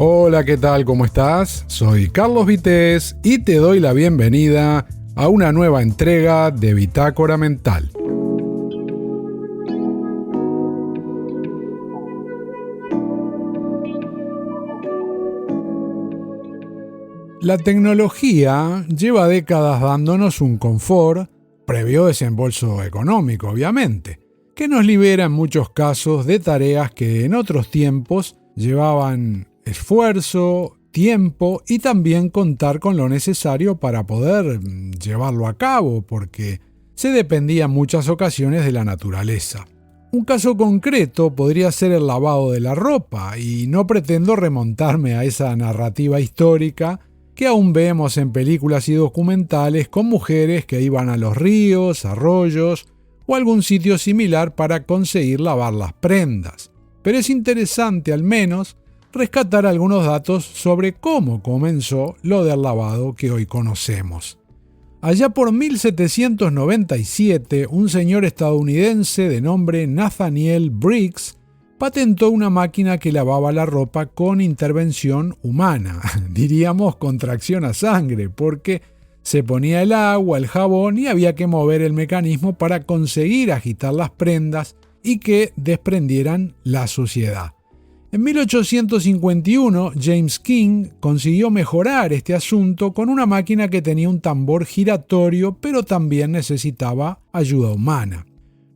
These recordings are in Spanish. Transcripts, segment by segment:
Hola, ¿qué tal? ¿Cómo estás? Soy Carlos Vitéz y te doy la bienvenida a una nueva entrega de Bitácora Mental. La tecnología lleva décadas dándonos un confort, previo desembolso económico, obviamente, que nos libera en muchos casos de tareas que en otros tiempos llevaban esfuerzo, tiempo y también contar con lo necesario para poder llevarlo a cabo, porque se dependía en muchas ocasiones de la naturaleza. Un caso concreto podría ser el lavado de la ropa, y no pretendo remontarme a esa narrativa histórica que aún vemos en películas y documentales con mujeres que iban a los ríos, arroyos o algún sitio similar para conseguir lavar las prendas. Pero es interesante al menos rescatar algunos datos sobre cómo comenzó lo del lavado que hoy conocemos. Allá por 1797, un señor estadounidense de nombre Nathaniel Briggs patentó una máquina que lavaba la ropa con intervención humana, diríamos con tracción a sangre, porque se ponía el agua, el jabón y había que mover el mecanismo para conseguir agitar las prendas y que desprendieran la suciedad. En 1851, James King consiguió mejorar este asunto con una máquina que tenía un tambor giratorio, pero también necesitaba ayuda humana.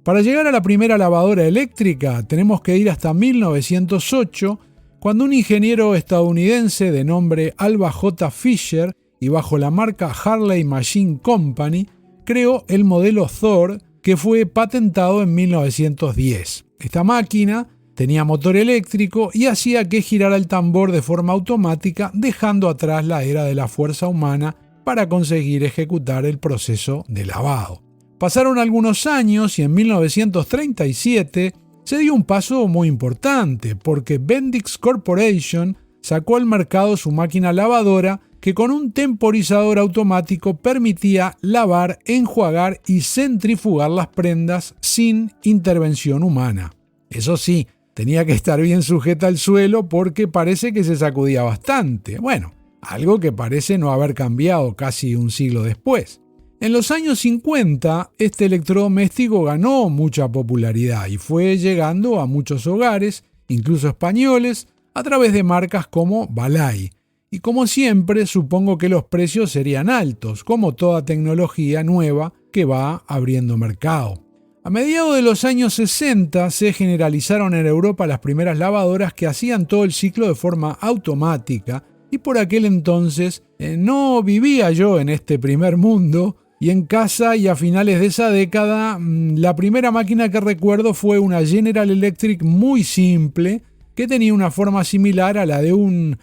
Para llegar a la primera lavadora eléctrica tenemos que ir hasta 1908, cuando un ingeniero estadounidense de nombre Alva J. Fisher y bajo la marca Harley Machine Company creó el modelo Thor, que fue patentado en 1910. Esta máquina tenía motor eléctrico y hacía que girara el tambor de forma automática, dejando atrás la era de la fuerza humana para conseguir ejecutar el proceso de lavado. Pasaron algunos años y en 1937 se dio un paso muy importante, porque Bendix Corporation sacó al mercado su máquina lavadora que con un temporizador automático permitía lavar, enjuagar y centrifugar las prendas sin intervención humana. Eso sí, tenía que estar bien sujeta al suelo porque parece que se sacudía bastante. Bueno, algo que parece no haber cambiado casi un siglo después. En los años 50, este electrodoméstico ganó mucha popularidad y fue llegando a muchos hogares, incluso españoles, a través de marcas como Balay. Y como siempre, supongo que los precios serían altos, como toda tecnología nueva que va abriendo mercado. A mediados de los años 60 se generalizaron en Europa las primeras lavadoras que hacían todo el ciclo de forma automática, y por aquel entonces no vivía yo en este primer mundo, y en casa y a finales de esa década la primera máquina que recuerdo fue una General Electric muy simple que tenía una forma similar a la de un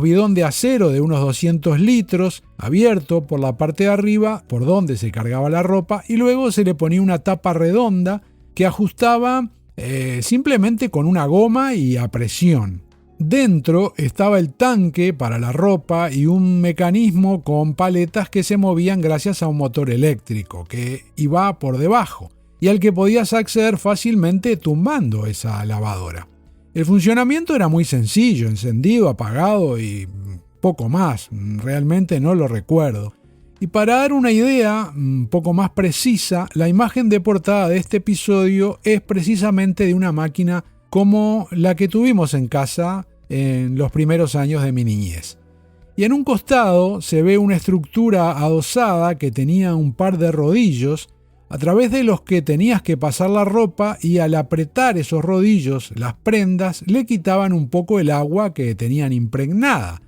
bidón de acero de unos 200 litros, abierto por la parte de arriba, por donde se cargaba la ropa, y luego se le ponía una tapa redonda que ajustaba simplemente con una goma y a presión. Dentro estaba el tanque para la ropa y un mecanismo con paletas que se movían gracias a un motor eléctrico que iba por debajo y al que podías acceder fácilmente tumbando esa lavadora. El funcionamiento era muy sencillo, encendido, apagado y poco más, realmente no lo recuerdo. Y para dar una idea un poco más precisa, la imagen de portada de este episodio es precisamente de una máquina como la que tuvimos en casa en los primeros años de mi niñez. Y en un costado se ve una estructura adosada que tenía un par de rodillos a través de los que tenías que pasar la ropa, y al apretar esos rodillos las prendas le quitaban un poco el agua que tenían impregnada.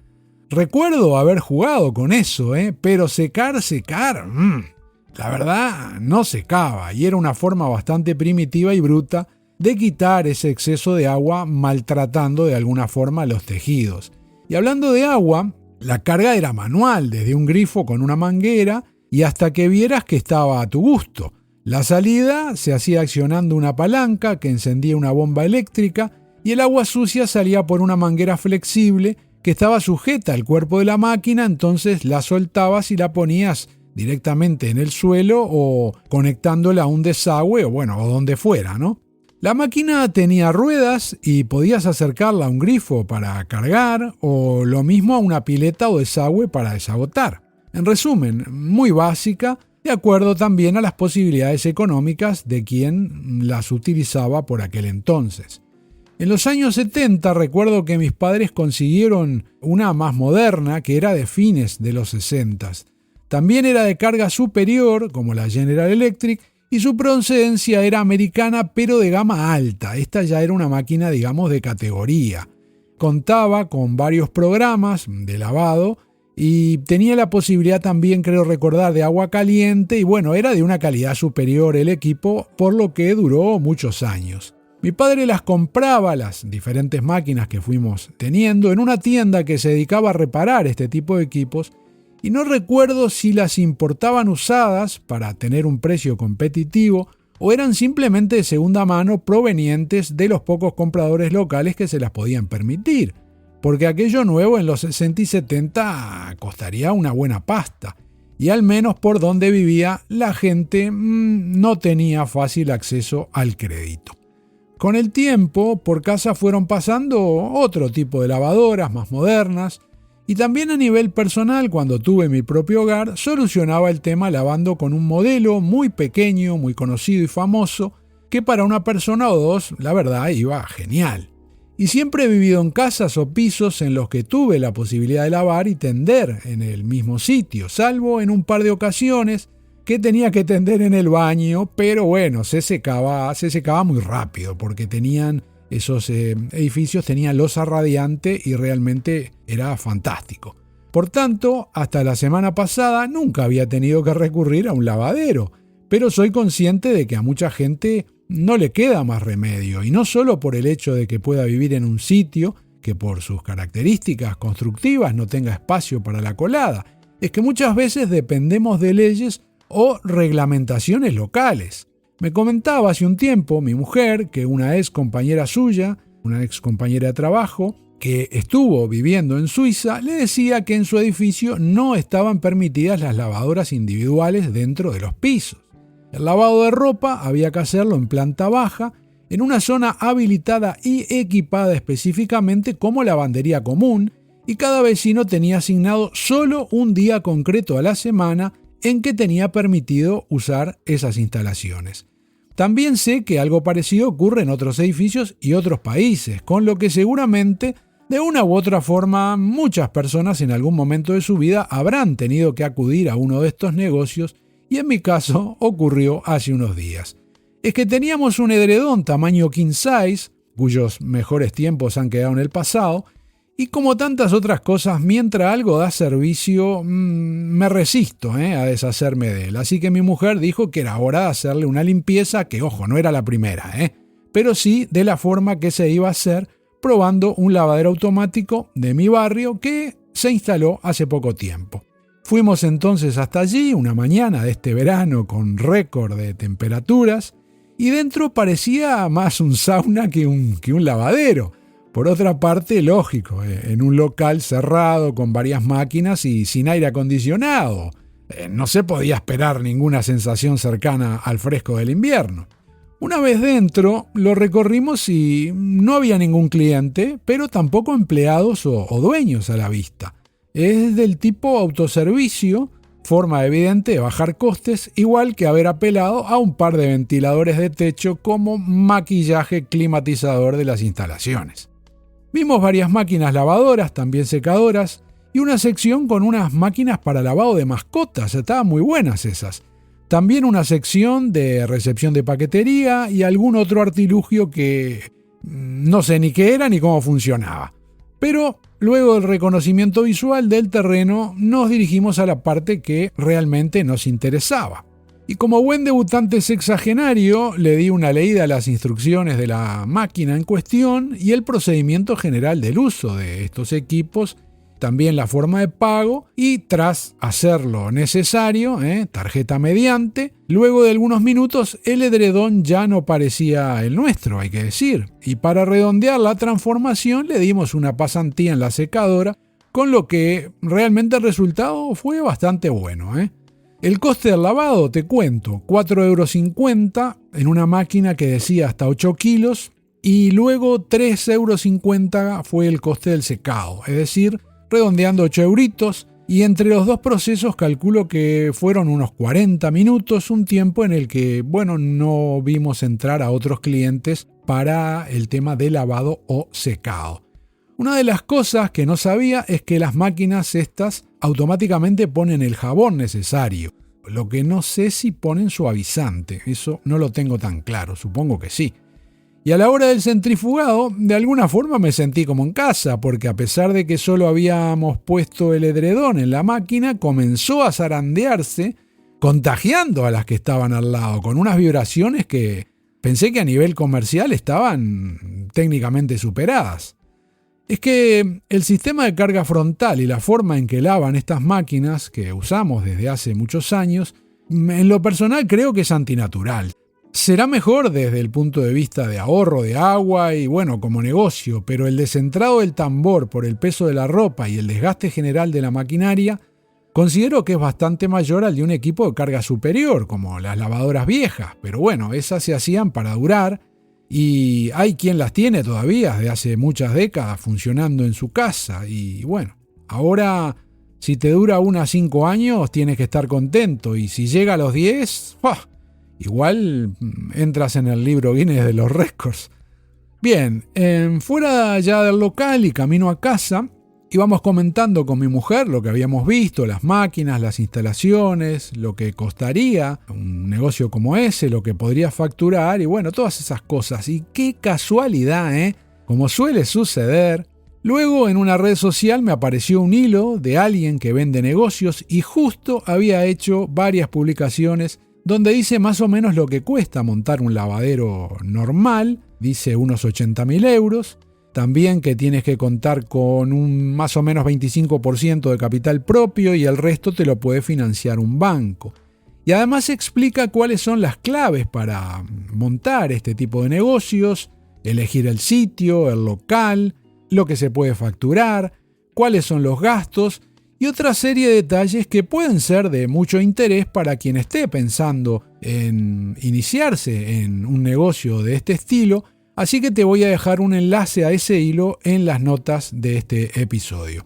Recuerdo haber jugado con eso, pero secar, la verdad no secaba, y era una forma bastante primitiva y bruta de quitar ese exceso de agua maltratando de alguna forma los tejidos. Y hablando de agua, la carga era manual, desde un grifo con una manguera y hasta que vieras que estaba a tu gusto. La salida se hacía accionando una palanca que encendía una bomba eléctrica y el agua sucia salía por una manguera flexible que estaba sujeta al cuerpo de la máquina, entonces la soltabas y la ponías directamente en el suelo o conectándola a un desagüe o donde fuera, ¿no? La máquina tenía ruedas y podías acercarla a un grifo para cargar o lo mismo a una pileta o desagüe para desagotar. En resumen, muy básica, de acuerdo también a las posibilidades económicas de quien las utilizaba por aquel entonces. En los años 70 recuerdo que mis padres consiguieron una más moderna que era de fines de los 60. También era de carga superior, como la General Electric, y su procedencia era americana pero de gama alta. Esta ya era una máquina, digamos, de categoría. Contaba con varios programas de lavado y tenía la posibilidad también, creo recordar, de agua caliente y bueno, era de una calidad superior el equipo, por lo que duró muchos años. Mi padre las compraba, las diferentes máquinas que fuimos teniendo, en una tienda que se dedicaba a reparar este tipo de equipos y no recuerdo si las importaban usadas para tener un precio competitivo o eran simplemente de segunda mano provenientes de los pocos compradores locales que se las podían permitir. Porque aquello nuevo en los 60 y 70 costaría una buena pasta, y al menos por donde vivía la gente no tenía fácil acceso al crédito. Con el tiempo, por casa fueron pasando otro tipo de lavadoras más modernas, y también a nivel personal, cuando tuve mi propio hogar, solucionaba el tema lavando con un modelo muy pequeño, muy conocido y famoso, que para una persona o dos, la verdad, iba genial. Y siempre he vivido en casas o pisos en los que tuve la posibilidad de lavar y tender en el mismo sitio, salvo en un par de ocasiones que tenía que tender en el baño, pero bueno, se secaba muy rápido porque esos edificios tenían losa radiante y realmente era fantástico. Por tanto, hasta la semana pasada nunca había tenido que recurrir a un lavadero, pero soy consciente de que a mucha gente no le queda más remedio, y no solo por el hecho de que pueda vivir en un sitio que por sus características constructivas no tenga espacio para la colada, es que muchas veces dependemos de leyes o reglamentaciones locales. Me comentaba hace un tiempo mi mujer que una ex compañera suya, una ex compañera de trabajo, que estuvo viviendo en Suiza, le decía que en su edificio no estaban permitidas las lavadoras individuales dentro de los pisos. El lavado de ropa había que hacerlo en planta baja, en una zona habilitada y equipada específicamente como lavandería común, y cada vecino tenía asignado solo un día concreto a la semana en que tenía permitido usar esas instalaciones. También sé que algo parecido ocurre en otros edificios y otros países, con lo que seguramente, de una u otra forma, muchas personas en algún momento de su vida habrán tenido que acudir a uno de estos negocios. Y en mi caso ocurrió hace unos días. Es que teníamos un edredón tamaño king size, cuyos mejores tiempos han quedado en el pasado, y como tantas otras cosas, mientras algo da servicio, me resisto a deshacerme de él. Así que mi mujer dijo que era hora de hacerle una limpieza, que ojo, no era la primera, pero sí de la forma que se iba a hacer, probando un lavadero automático de mi barrio que se instaló hace poco tiempo. Fuimos entonces hasta allí, una mañana de este verano con récord de temperaturas, y dentro parecía más un sauna que un lavadero. Por otra parte, lógico, en un local cerrado con varias máquinas y sin aire acondicionado. No se podía esperar ninguna sensación cercana al fresco del invierno. Una vez dentro, lo recorrimos y no había ningún cliente, pero tampoco empleados o dueños a la vista. Es del tipo autoservicio, forma evidente de bajar costes, igual que haber apelado a un par de ventiladores de techo como maquillaje climatizador de las instalaciones. Vimos varias máquinas lavadoras, también secadoras, y una sección con unas máquinas para lavado de mascotas, estaban muy buenas esas. También una sección de recepción de paquetería y algún otro artilugio que no sé ni qué era ni cómo funcionaba. Pero luego del reconocimiento visual del terreno, nos dirigimos a la parte que realmente nos interesaba. Y como buen debutante sexagenario, le di una leída a las instrucciones de la máquina en cuestión y el procedimiento general del uso de estos equipos, también la forma de pago, y tras hacer lo necesario, tarjeta mediante, luego de algunos minutos el edredón ya no parecía el nuestro, hay que decir, y para redondear la transformación le dimos una pasantía en la secadora, con lo que realmente el resultado fue bastante bueno. El coste del lavado, te cuento, 4,50 € en una máquina que decía hasta 8 kilos y luego 3,50 € fue el coste del secado, es decir, redondeando 8 euritos, y entre los dos procesos calculo que fueron unos 40 minutos, un tiempo en el que, no vimos entrar a otros clientes para el tema de lavado o secado. Una de las cosas que no sabía es que las máquinas estas automáticamente ponen el jabón necesario. Lo que no sé si ponen suavizante, eso no lo tengo tan claro, supongo que sí. Y a la hora del centrifugado, de alguna forma me sentí como en casa, porque a pesar de que solo habíamos puesto el edredón en la máquina, comenzó a zarandearse, contagiando a las que estaban al lado, con unas vibraciones que pensé que a nivel comercial estaban técnicamente superadas. Es que el sistema de carga frontal y la forma en que lavan estas máquinas, que usamos desde hace muchos años, en lo personal creo que es antinatural. Será mejor desde el punto de vista de ahorro de agua y como negocio, pero el descentrado del tambor por el peso de la ropa y el desgaste general de la maquinaria, considero que es bastante mayor al de un equipo de carga superior, como las lavadoras viejas, pero esas se hacían para durar y hay quien las tiene todavía desde hace muchas décadas funcionando en su casa y ahora si te dura 5 años tienes que estar contento y si llega a los 10, ¡oh!, igual entras en el libro Guinness de los récords. Bien, fuera ya del local y camino a casa, íbamos comentando con mi mujer lo que habíamos visto, las máquinas, las instalaciones, lo que costaría un negocio como ese, lo que podría facturar y todas esas cosas. Y qué casualidad, como suele suceder, luego en una red social me apareció un hilo de alguien que vende negocios y justo había hecho varias publicaciones donde dice más o menos lo que cuesta montar un lavadero normal, dice unos 80.000 €, también que tienes que contar con un más o menos 25% de capital propio y el resto te lo puede financiar un banco. Y además explica cuáles son las claves para montar este tipo de negocios, elegir el sitio, el local, lo que se puede facturar, cuáles son los gastos y otra serie de detalles que pueden ser de mucho interés para quien esté pensando en iniciarse en un negocio de este estilo, así que te voy a dejar un enlace a ese hilo en las notas de este episodio.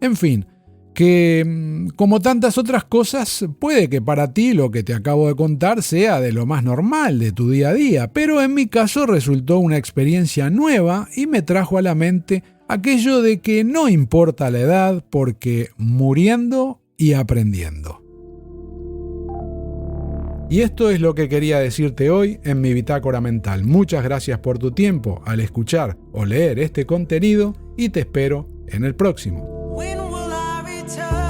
En fin, que como tantas otras cosas, puede que para ti lo que te acabo de contar sea de lo más normal de tu día a día, pero en mi caso resultó una experiencia nueva y me trajo a la mente aquello de que no importa la edad porque muriendo y aprendiendo. Y esto es lo que quería decirte hoy en mi bitácora mental. Muchas gracias por tu tiempo al escuchar o leer este contenido y te espero en el próximo. When will I return?